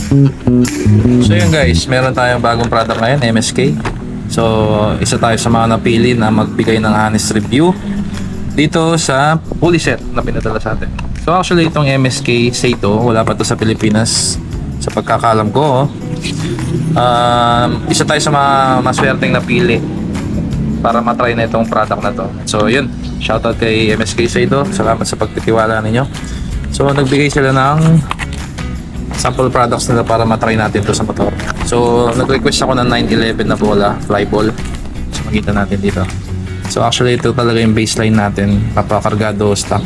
So yun guys, meron tayong bagong product ngayon, MSK. So isa tayo sa mga napili na magbigay ng honest review dito sa pulley set na pinadala sa atin. So actually itong MSK Seito, wala pa to sa Pilipinas sa pagkakalam ko. Isa tayo sa mga maswerteng napili para matry na itong product na to. So yun, shoutout kay MSK Seito, salamat sa pagtitiwala ninyo. So nagbigay sila ng sample products nila para matry natin to sa motor. So nag-request ako ng 911 na bola, fly ball. So makita natin dito. So actually ito talaga yung baseline natin, papakargado stock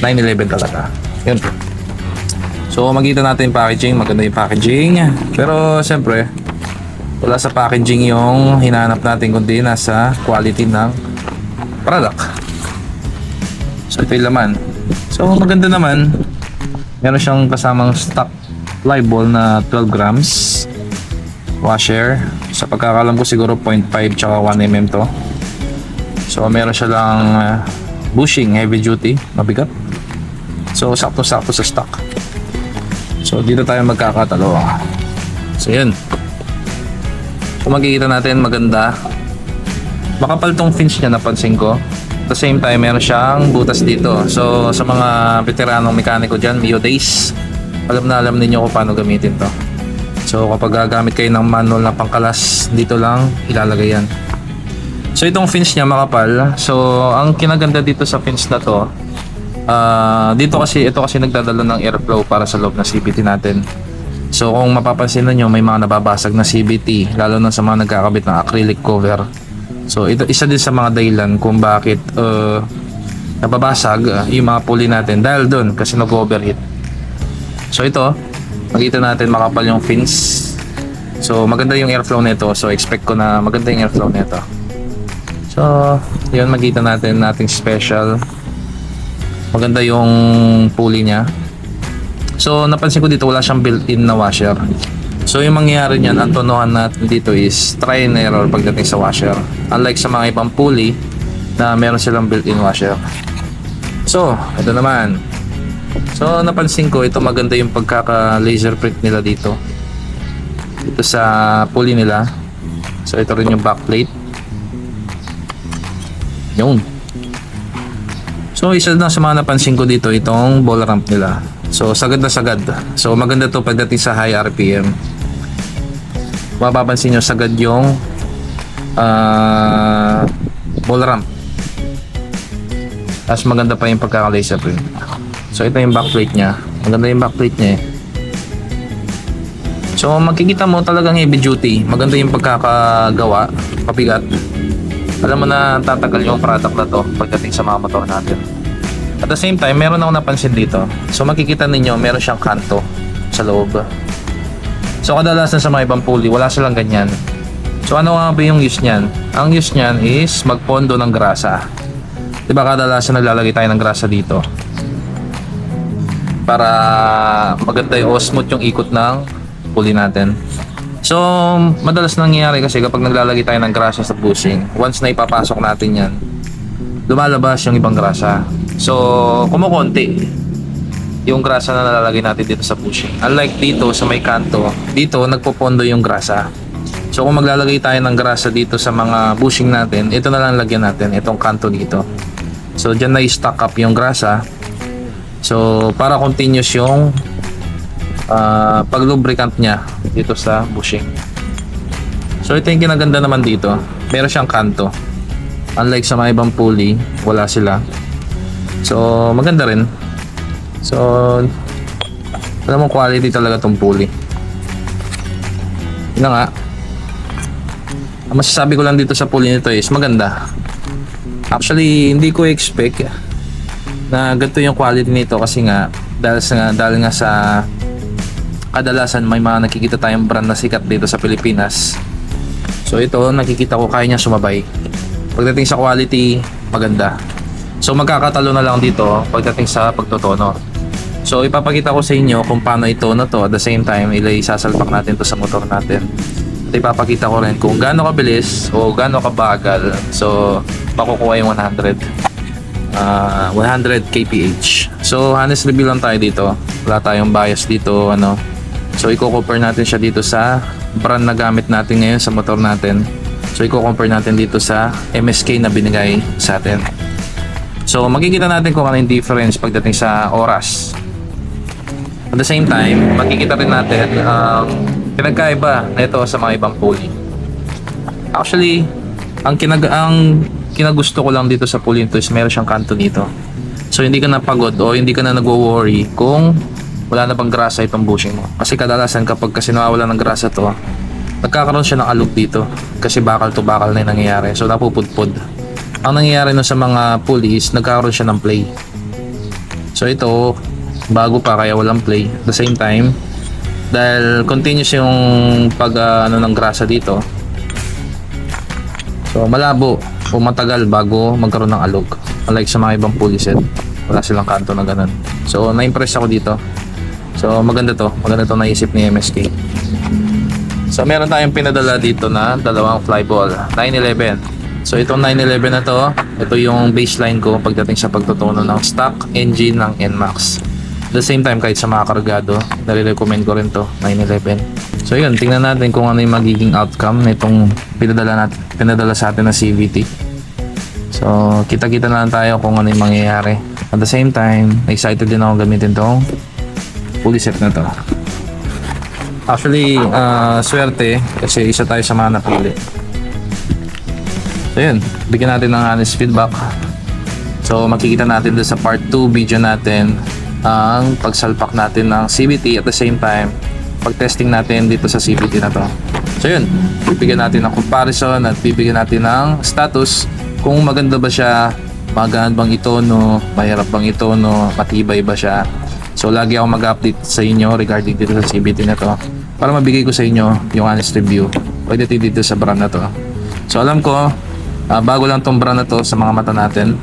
911 talaga. Yun. So makita natin yung packaging, maganda yung packaging. Pero siyempre wala sa packaging yung hinahanap natin kundi nasa quality ng product. So ito yung laman. So maganda naman. Meron siyang kasamang stock fly ball na 12 grams washer. Sa pagkakalam ko siguro 0.5 tsaka 1mm to. So meron siya lang bushing heavy duty, mabigat. So sakto-sakto sa stock. So dito tayo magkakatalo. So yun. Kung makikita natin maganda. Makapal tong fins niya, napansin ko. At the same time meron siyang butas dito. So sa mga veteranong mekaniko dyan, Mio days, alam na alam ninyo kung paano gamitin to. So kapag gagamit kayo ng manual na pangkalas, dito lang ilalagay yan. So itong fins niya makapal. So ang kinaganda dito sa fins na to, ito kasi nagdadala ng airflow para sa loob ng CVT natin. So kung mapapansin niyo may mga nababasag na CVT, lalo na sa mga nagkakabit ng acrylic cover. So ito isa din sa mga dahilan kung bakit nababasag yung mga pulley natin dahil doon kasi nag-overheat. So ito, makita natin makapal yung fins. So maganda yung airflow nito. So expect ko na maganda yung airflow nito. So yun, makita natin nating special. Maganda yung pulley niya. So napansin ko dito wala siyang built-in na washer. So yung mangyayari niyan, ang tonohan natin dito is try and error pagdating sa washer. Unlike sa mga ibang pulley na meron silang built-in washer. So ito naman. So napansin ko ito maganda yung pagkaka laser print nila dito sa pulley nila. So ito rin yung backplate. Yun. So isa na sa mga napansin ko dito itong ball ramp nila. So sagad na sagad. So maganda to pagdating sa high RPM. Mapapansin nyo sagad yung ball ramp. Tapos maganda pa yung pagkaka laser print. So ito yung backplate niya. Maganda yung backplate niya eh. So makikita mo talagang heavy duty. Maganda yung pagkakagawa. Pabigat. Alam mo na tatagal yung product na to pagdating sa mga motor natin. At the same time, meron ako napansin dito. So makikita ninyo, meron siyang kanto sa loob. So kadalasan sa mga ibang pulley, wala silang ganyan. So ano nga ba yung use niyan? Ang use niyan is magpondo ng grasa. Diba kadalasan naglalagay tayo ng grasa dito para maganda yung smooth yung ikot ng pulley natin. So madalas nangyayari kasi kapag naglalagay tayo ng grasa sa bushing, once na ipapasok natin yan, lumalabas yung ibang grasa. So kumukonti yung grasa na nalalagay natin dito sa bushing. Unlike dito sa may kanto, dito nagpopondo yung grasa. So kung maglalagay tayo ng grasa dito sa mga bushing natin, ito na lang lagyan natin, itong kanto dito. So dyan na i-stock up yung grasa. So para continuous yung pag-lubricant niya dito sa bushing. So ito yung kinaganda naman dito. Meron siyang kanto. Unlike sa mga ibang pulley, wala sila. So maganda rin. So alam mo, quality talaga tong pulley. Yun na nga. Ang masasabi ko lang dito sa pulley nito is maganda. Actually hindi ko expect na ganito yung quality nito kasi nga dahil nga sa kadalasan may mga nakikita tayong brand na sikat dito sa Pilipinas. So ito nakikita ko kaya niya sumabay. Pagdating sa quality, maganda. So magkakatalo na lang dito pagdating sa pagtotono. So ipapakita ko sa inyo kung paano itono to. At the same time, sasalpak natin to sa motor natin. At ipapakita ko rin kung gaano kabilis o gaano kabagal. So makukuha yung 100 kph. So honest review lang tayo dito. Wala tayong bias dito, So i-compare natin siya dito sa brand na gamit natin ngayon sa motor natin. So i-compare natin dito sa MSK na binigay sa atin. So makikita natin kung ano yung difference pagdating sa oras. At the same time, makikita rin natin pinagkaiba na ito sa mga ibang pulley. Actually, ang kinagusto ko lang dito sa pulley nito is meron siyang kanto dito. So hindi ka na pagod o hindi ka na nagwo-worry kung wala na bang grasa itong bushing mo. Kasi kadalasan kapag kasi nawawala ng grasa to, nagkakaroon siya ng alog dito kasi bakal to bakal na yung nangyayari. So napupudpud. Ang nangyayari no sa mga pulleys, nagkakaroon siya ng play. So ito, bago pa kaya walang play. At the same time, dahil continuous yung ng grasa dito, so malabo o matagal bago magkaroon ng alog. Unlike sa mga ibang pulley set, wala silang kanto na ganun. So na-impress ako dito. So maganda to naisip ni MSK. So meron tayong pinadala dito na dalawang flyball 911. So itong 911 na to, ito yung baseline ko pagdating sa pagtutuno ng stock engine ng NMAX. At the same time, kahit sa mga kargado, nare-recommend ko rin to 911. So yun, tingnan natin kung ano yung magiging outcome nitong pinadala sa atin na CVT. So kita-kita na lang tayo kung ano yung mangyayari. At the same time, excited din ako gamitin tong pulley set na to. Actually, swerte kasi isa tayo sa mga napili. So yun, bigyan natin ng honest feedback. So makikita natin doon sa part 2 video natin ang pagsalpak natin ng CVT at the same time pag-testing natin dito sa CVT na to. So yun, bibigyan natin ng comparison at bibigyan natin ng status kung maganda ba siya, magaan bang itono, mahirap bang itono, matibay ba siya. So lagi ako mag-update sa inyo regarding dito sa CVT na to para mabigay ko sa inyo yung honest review pagdating dito sa brand na to. So alam ko, bago lang tong brand na to sa mga mata natin.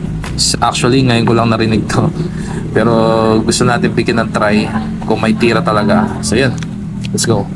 Actually ngayon ko lang narinig to, pero gusto natin bigyan ng try kung may tira talaga. So yun, let's go.